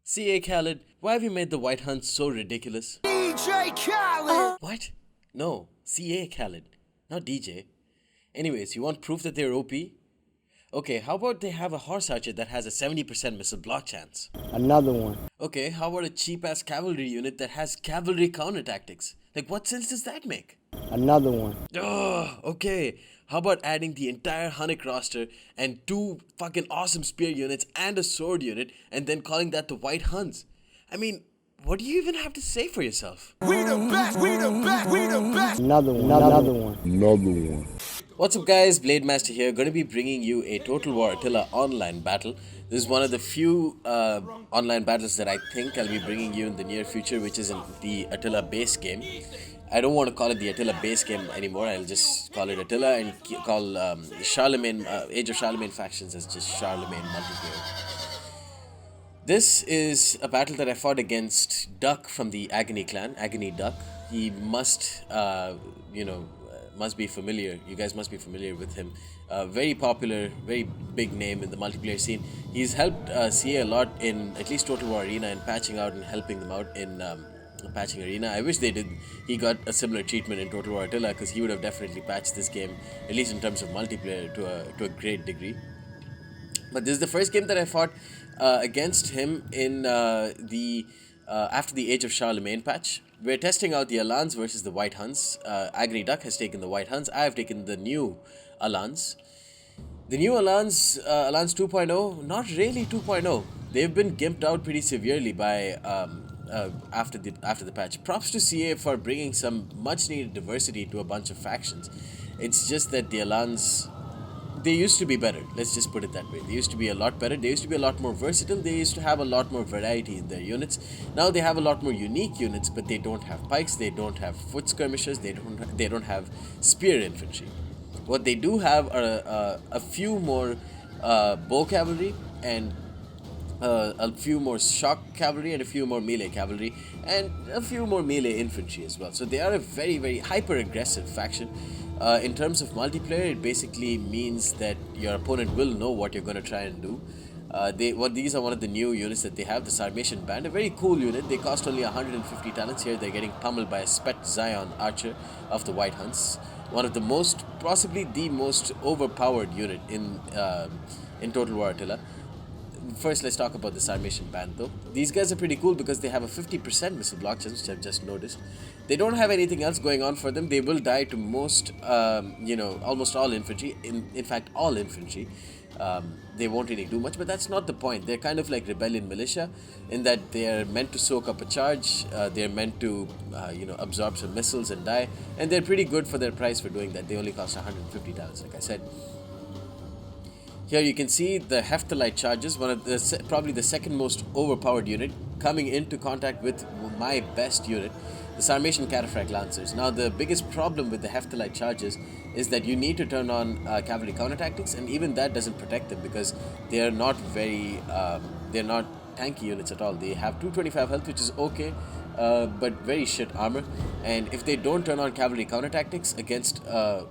CA Khaled, why have you made the White Huns so ridiculous? DJ Khaled! What? No, CA Khaled, not DJ. Anyways, you want proof that they're OP? Okay, how about they have a horse archer that has a 70% missile block chance? Another one. Okay, how about a cheap ass cavalry unit that has cavalry counter tactics? Like, what sense does that make? Another one. Ugh, okay. How about adding the entire Hunnic roster and 2 fucking awesome spear units and a sword unit and then calling that the White Huns? I mean, what do you even have to say for yourself? We the best, we the best, we the best! Another one. What's up guys, Blademaster here, going to be bringing you a Total War Attila online battle. This is one of the few online battles that I think I'll be bringing you in the near future, which is in the Attila base game. I don't want to call it the Attila base game anymore, I'll just call it Attila and call Charlemagne, Age of Charlemagne factions as just Charlemagne multiplayer. This is a battle that I fought against Duck from the Agony clan, Agony Duck. He must, must be familiar. You guys must be familiar with him. Very popular, very big name in the multiplayer scene. He's helped CA a lot in at least Total War Arena and patching out and helping them out in patching Arena. I wish they did. He got a similar treatment in Total War Attila because he would have definitely patched this game, at least in terms of multiplayer, to a great degree. But this is the first game that I fought against him in after the Age of Charlemagne patch. We're testing out the Alans versus the White Huns. Agony Duck has taken the White Huns. I have taken the new Alans. The new Alans, Alans 2.0, not really 2.0. They've been gimped out pretty severely by after the patch. Props to CA for bringing some much needed diversity to a bunch of factions. It's just that the Alans, they used to be better, let's just put it that way. They used to be a lot better, they used to be a lot more versatile, they used to have a lot more variety in their units. Now they have a lot more unique units, but they don't have pikes, they don't have foot skirmishers, they don't have spear infantry. What they do have are a few more bow cavalry and a few more shock cavalry and a few more melee cavalry and a few more melee infantry as well. So they are a very, very hyper aggressive faction. In terms of multiplayer, it basically means that your opponent will know what you're going to try and do. These are one of the new units that they have, the Sarmatian Band, a very cool unit. They cost only 150 talents here. They're getting pummeled by a Spet Zion archer of the White Huns. One of the most, possibly the most overpowered unit in Total War Attila. First, let's talk about the Sarmatian Band though. These guys are pretty cool because they have a 50% missile block chance, which I've just noticed. They don't have anything else going on for them. They will die to most, almost all infantry. In fact, all infantry. They won't really do much, but that's not the point. They're kind of like rebellion militia in that they are meant to soak up a charge. They're meant to, absorb some missiles and die. And they're pretty good for their price for doing that. They only cost 150 talents, like I said. Here you can see the Heptalite charges, one of the probably the second most overpowered unit, coming into contact with my best unit, the Sarmatian Cataphract Lancers. Now the biggest problem with the Heptalite charges is that you need to turn on cavalry counter tactics, and even that doesn't protect them because they are not very, they're not tanky units at all. They have 225 health, which is okay, but very shit armor. And if they don't turn on cavalry counter tactics against a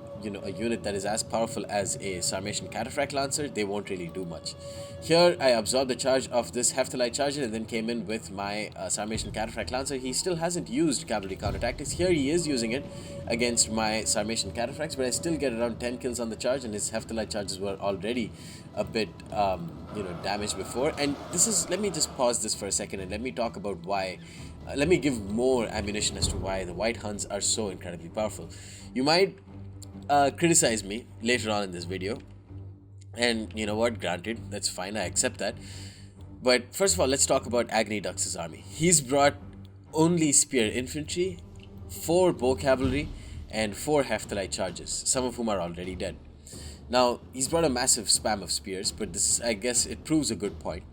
unit that is as powerful as a Sarmatian Cataphract Lancer, they won't really do much. Here I absorbed the charge of this Heptalite charger and then came in with my Sarmatian Cataphract Lancer. He still hasn't used cavalry counter tactics. Here he is using it against my Sarmatian Cataphracts, but I still get around 10 kills on the charge, and his Heptalite charges were already a bit damaged before. And this is, let me just pause this for a second and let me talk about why. Let me give more ammunition as to why the White Huns are so incredibly powerful. You might criticize me later on in this video, and you know what, granted, that's fine, I accept that. But first of all, let's talk about Agony Duck's army. He's brought only spear infantry, 4 bow cavalry, and 4 Heptalite charges, some of whom are already dead. Now he's brought a massive spam of spears, but this, I guess, it proves a good point.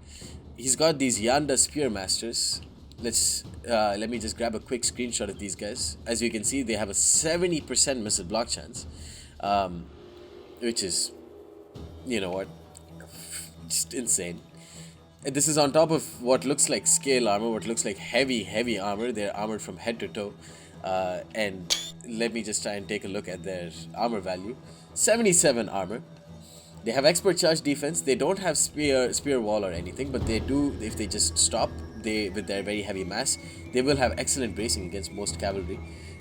He's got these Yanda spear masters. Let me just grab a quick screenshot of these guys. As you can see, they have a 70% missile block chance, which is, you know what, just insane. And this is on top of what looks like scale armor, what looks like heavy armor. They're armored from head to toe, and let me just try and take a look at their armor value. 77 armor. They have expert charge defense. They don't have spear wall or anything, but they do, if they just stop, they with their very heavy mass, they will have excellent bracing against most cavalry.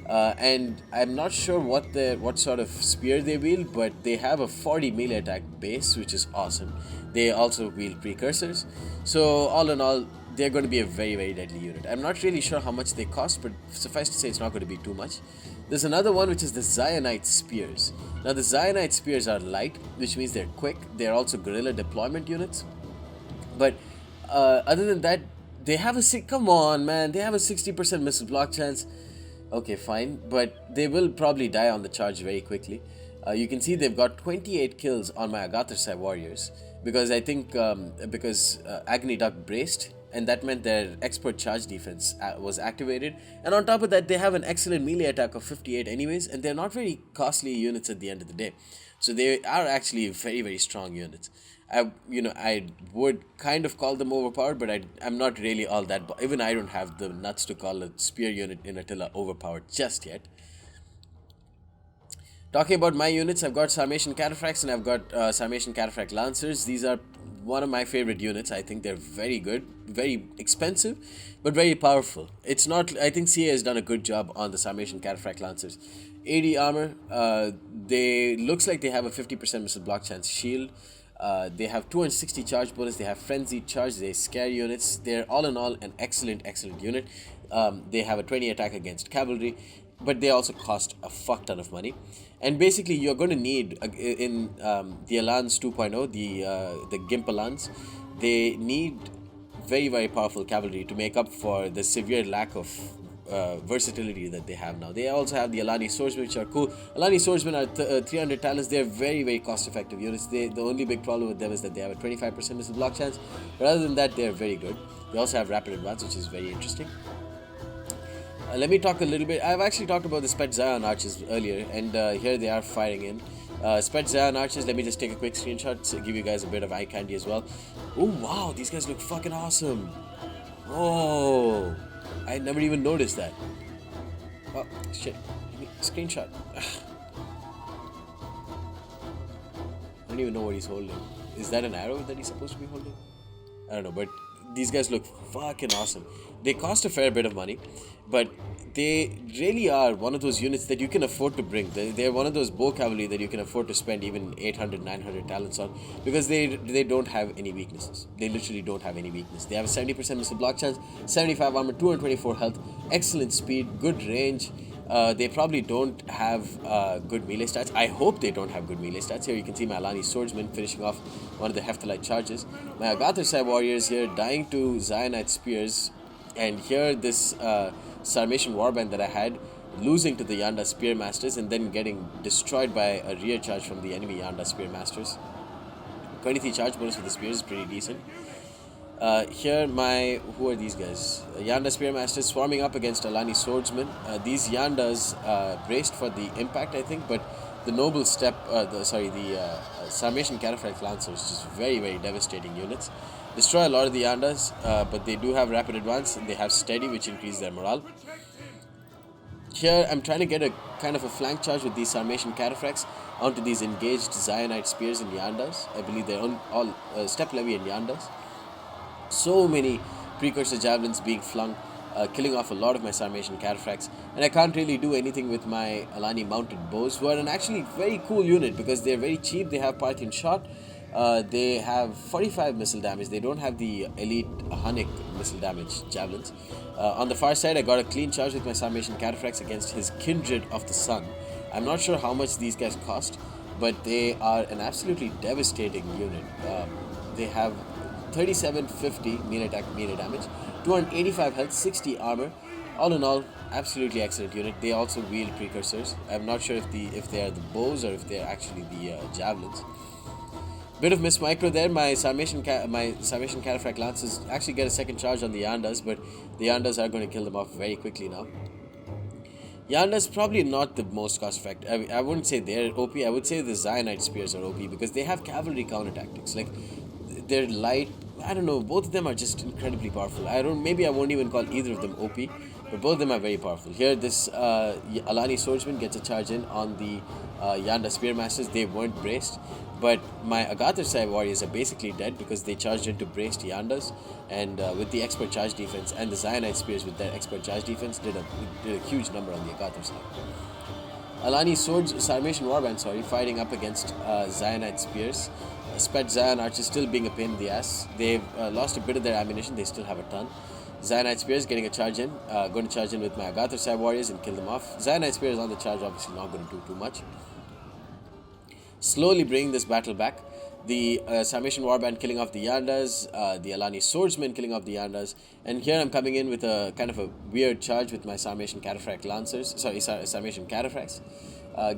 And I'm not sure what sort of spear they wield, but they have a 40 melee attack base, which is awesome. They also wield precursors. So all in all, they're going to be a very, very deadly unit. I'm not really sure how much they cost, but suffice to say it's not going to be too much. There's another one, which is the Zionite Spears. Now, the Zionite Spears are light, which means they're quick. They're also guerrilla deployment units. But other than that, they have come on, man, they have a 60% missile block chance. Okay, fine, but they will probably die on the charge very quickly. You can see they've got 28 kills on my Agathosai warriors because I think Agni Duck braced, and that meant their expert charge defense was activated. And on top of that, they have an excellent melee attack of 58 anyways, and they're not very costly units at the end of the day. So they are actually very, very strong units. I would kind of call them overpowered, but I'm not really all that. Even I don't have the nuts to call a spear unit in Attila overpowered just yet. Talking about my units, I've got Sarmatian Cataphracts and I've got Sarmatian Cataphract Lancers. These are one of my favorite units. I think they're very good, very expensive, but very powerful. It's not. I think CA has done a good job on the Sarmatian Cataphract Lancers. 80 armor. They looks like they have a 50% missile block chance shield. They have 260 charge bonus. They have frenzied charge. They scare units. They're all in all an excellent unit. They have a 20 attack against cavalry, but they also cost a fuck ton of money. And basically, you're going to need in the Alans 2.0, the Gimp Alans, they need very, very powerful cavalry to make up for the severe lack of versatility that they have now. They also have the Alani Swordsmen, which are cool. Alani Swordsmen are 300 talents. They're very, very cost-effective units. The only big problem with them is that they have a 25% missile block chance. But other than that, they're very good. They also have rapid advance, which is very interesting. Let me talk a little bit. I've actually talked about the Spet Zion Archers earlier, and here they are firing in. Spet Zion Archers, let me just take a quick screenshot to give you guys a bit of eye candy as well. Oh, wow, these guys look fucking awesome. Oh, I never even noticed that. Oh, shit. Give me a screenshot. I don't even know what he's holding. Is that an arrow that he's supposed to be holding? I don't know, but these guys look fucking awesome. They cost a fair bit of money, but they really are one of those units that you can afford to bring. They're one of those bow cavalry that you can afford to spend even 800, 900 talents on, because they don't have any weaknesses. They literally don't have any weakness. They have a 70% missile block chance, 75 armor, 224 health, excellent speed, good range. They probably don't have good melee stats. I hope they don't have good melee stats. Here you can see my Alani Swordsman finishing off one of the Heptalite charges. My Agathosai warriors here dying to Zionite Spears. And here this Sarmatian warband that I had losing to the Yanda Spearmasters and then getting destroyed by a rear charge from the enemy Yanda Spearmasters. 23 charge bonus for the spears is pretty decent. Here who are these guys? Yanda Spearmasters swarming up against Alani Swordsmen. These Yandas braced for the impact, I think, but the noble step, Sarmatian Cataphract Lancers, just very, very devastating units. Destroy a lot of the Yandas, but they do have rapid advance and they have steady, which increases their morale. Here I'm trying to get a kind of a flank charge with these Sarmatian Cataphracts onto these engaged Zionite Spears and Yandas. I believe they're all step levy and Yandas. So many precursor javelins being flung, killing off a lot of my Sarmatian Cataphracts, and I can't really do anything with my Alani mounted bows, who are an actually very cool unit because they're very cheap. They have Parthian shot. They have 45 missile damage. They don't have the elite Hunnic missile damage javelins. On the far side, I got a clean charge with my Sarmatian Cataphracts against his Kindred of the Sun. I'm not sure how much these guys cost, but they are an absolutely devastating unit. They have 3750 melee attack, melee damage, 285 health, 60 armor. All in all, absolutely excellent unit. They also wield precursors. I'm not sure if they are the bows or if they are actually the javelins. Bit of miss micro there. My Sarmatian Cataphract Lancers actually get a second charge on the Yandas, but the Yandas are going to kill them off very quickly now. Yandas probably not the most cost effective. I wouldn't say they're OP. I would say the Zionite Spears are OP because they have cavalry counter tactics. Like, they're light, I don't know. Both of them are just incredibly powerful. Maybe I won't even call either of them OP, but both of them are very powerful. Here, this Alani swordsman gets a charge in on the Yanda spearmasters. They weren't braced, but my Agathar warriors are basically dead because they charged into braced Yandas, and with the expert charge defense and the Zionite spears with their expert charge defense did a huge number on the Agathar side. Alani Sarmatian warband, fighting up against Zionite spears. Sped Zion archers still being a pain in the ass. They've lost a bit of their ammunition, they still have a ton. Zionite spears getting a charge in, going to charge in with my Agathar warriors and kill them off. Zionite spears on the charge, obviously not going to do too much. Slowly bringing this battle back. The Sarmatian warband killing off the Yandas, the Alani swordsmen killing off the Yandas, and here I'm coming in with a kind of a weird charge with my Sarmatian cataphract lancers, Sarmatian cataphracts,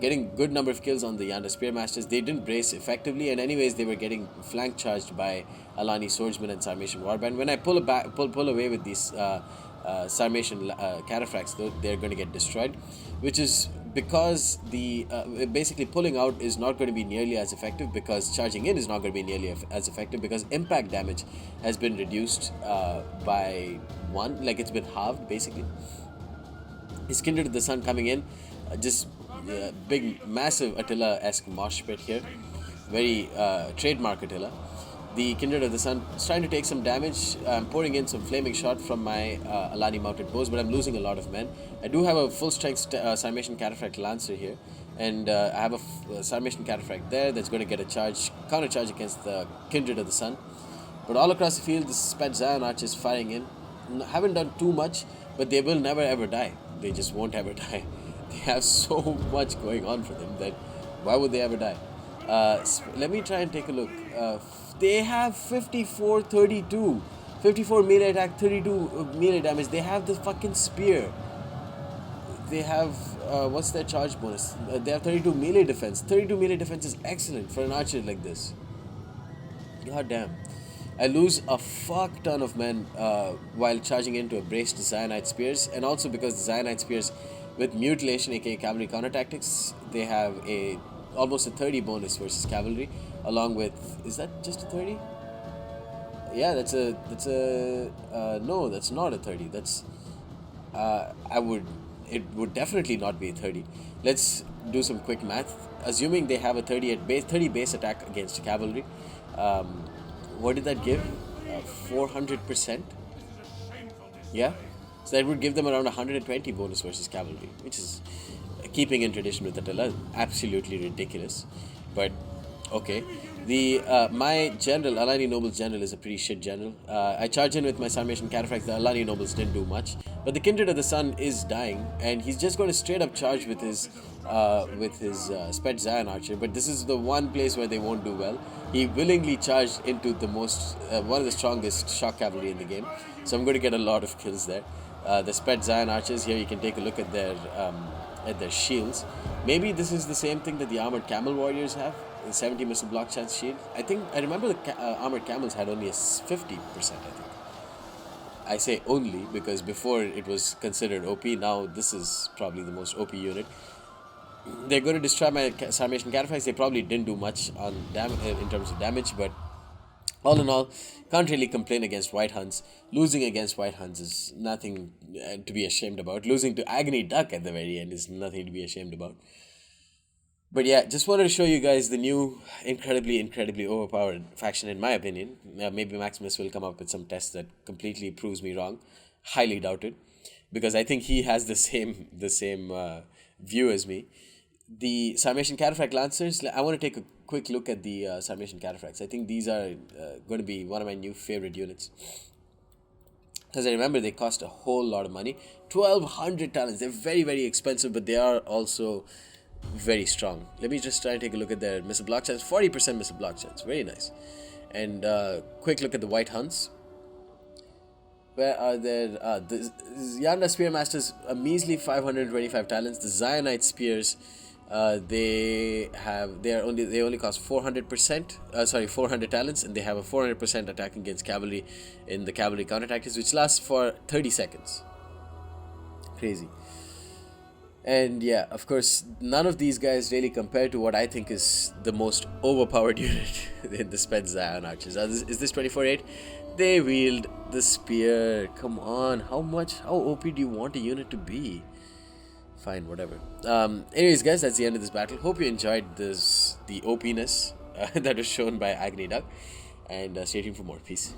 getting good number of kills on the Yanda spearmasters. They didn't brace effectively, and anyways they were getting flank charged by Alani swordsmen and Sarmatian warband. When I pull away with these Sarmatian cataphracts, though, they're going to get destroyed, which is because the basically pulling out is not going to be nearly as effective, because charging in is not going to be nearly as effective, because impact damage has been reduced by 1, like it's been halved basically. His Kindred of the Sun coming in, just big massive Attila-esque mosh pit here, very trademark Attila. The Kindred of the Sun is trying to take some damage. I'm pouring in some flaming shot from my Alani mounted bows, but I'm losing a lot of men. I do have a full strength Sarmatian cataphract lancer here, and I have a Sarmatian cataphract there that's going to get a counter charge against the Kindred of the Sun. But all across the field, the Sped Zion archers firing in. Haven't done too much, but they will never ever die. They just won't ever die. They have so much going on for them that why would they ever die? Let me try and take a look. They have 54 melee attack, 32 melee damage. They have the fucking spear. They have what's their charge bonus? They have 32 melee defense. 32 melee defense is excellent for an archer like this. God damn. I lose a fuck ton of men while charging into a braced Zionite spears, and also because the Zionite spears with mutilation, aka cavalry counter tactics, they have almost a 30 bonus versus cavalry, along with, is that just a 30? Yeah, no, that's not a 30. It would definitely not be a 30. Let's do some quick math. Assuming they have a 30 base attack against cavalry, what did that give? 400%? Yeah? So that would give them around 120 bonus versus cavalry, which is, keeping in tradition with Attila, absolutely ridiculous. But okay. My general, Alani Noble's general, is a pretty shit general. I charge in with my Sarmatian cataphracts. The Alani Nobles didn't do much, but the Kindred of the Sun is dying, and he's just going to straight up charge with his Sped Zion archer. But this is the one place where they won't do well. He willingly charged into the one of the strongest shock cavalry in the game, so I'm going to get a lot of kills there. The Sped Zion archers here, you can take a look at their shields. Maybe this is the same thing that the armored camel warriors have, the 70 missile block chance shield. I remember the armored camels had only a 50%, I think. I say only because before it was considered OP. Now this is probably the most OP unit. They're going to destroy my Sarmatian cataphracts. They probably didn't do much on in terms of damage, but all in all, can't really complain against White Huns. Losing against White Huns is nothing to be ashamed about. Losing to Agony Duck at the very end is nothing to be ashamed about. But yeah, just wanted to show you guys the new incredibly overpowered faction, in my opinion. Maybe Maximus will come up with some test that completely proves me wrong. Highly doubt it, because I think he has the same view as me. The Sarmatian Cataphract Lancers, I want to take a quick look at the Sarmatian Cataphracts. I think these are going to be one of my new favorite units, because I remember they cost a whole lot of money. 1,200 talents. They're very expensive, but they are also very strong. Let me just try and take a look at their missile block chance. 40% missile block chance. Very nice. And quick look at the White Huns. Where are their the Yanda Spearmasters? A measly 525 talents. The Zionite Spears, they only cost 400%. 400 talents, and they have a 400% attack against cavalry in the cavalry counter tactics, which lasts for 30 seconds. Crazy. And yeah, of course, none of these guys really compare to what I think is the most overpowered unit in the Sped Zion Archers. Is this 24-8? They wield the spear. Come on, how OP do you want a unit to be? Fine, whatever. Anyways, guys, that's the end of this battle. Hope you enjoyed the OP-ness that was shown by Agni Duck. And stay tuned for more. Peace.